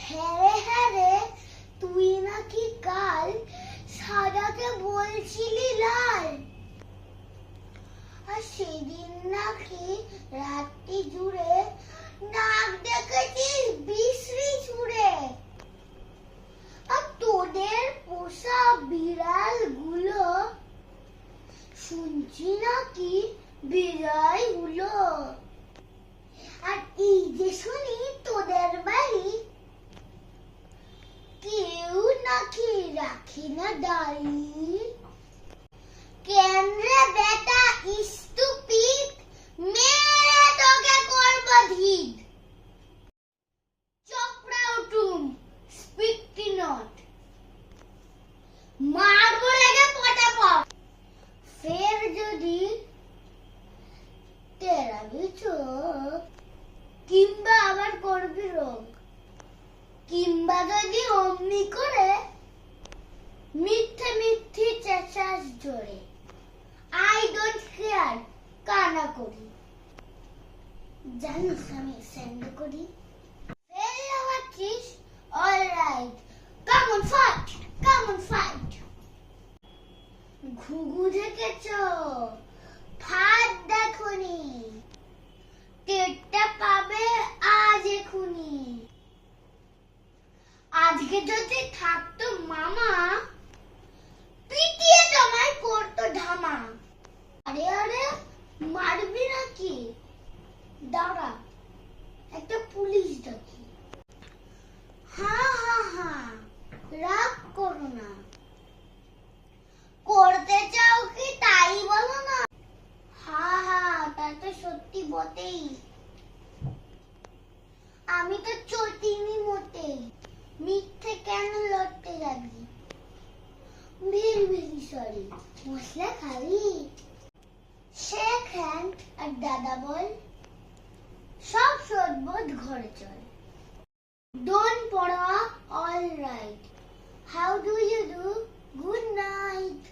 হ্যাঁ রে, তুই নাকি কাল সাদাকে বলছিলি লাল, আর সেদিন নাকি রাত্রি জুড়ে নাক ডেকেছিস বিশ্রী ছুড়ে। আর তোদের পোষা বিড়াল গুলো শুনছি নাকি বিদায় হলো। আর এই যে শুনি তোদের বাড়ি কেউ নাকি রাখে না দাড়ি। কেন রে বেটা স্টুপিড, মেরে তোকে করব ধিদ। চোপড়া উঠুম স্পিকটি নট, মারবো লেগে পটাপট। ফের যদি তেরাবি চোখ, কিংবা আবার করবি রোগ, কিংবা যদি অমনি করে মিথ্যে মিথ্যে চেঁচাস জোরে, আই ডোন্ট কেয়ার কানা করি। জানিস আমি সেন্ড করি। ফেল হচ্ছিস, alright, come on fight, come on fight. ঘুঘু দেখেছ, ফাঁদ দেখনি, টেরটা পাবে আজ এখুনি। আজকে যদি থাকতো মামা, পিটিয়ে তোমায় করতো ধামা। আরে মারবি নাকি? দাঁড়া, একটা পুলিশ ডাকি। হ্যাঁ, রাগ করো না। করতে চাও কি তাই বলো না। হ্যাঁ, তা তো সত্যি বটেই। আমি তো চটিনি মোটেই, মিথ্যে কেন লড়তে যাবি? ভেরি সরি, মশলা খাবি? শেক হ্যান্ড আর দাদা বল, সব সদবোধ ঘরে চল। ডোন্ট পড়া, all right, how do you do, good night.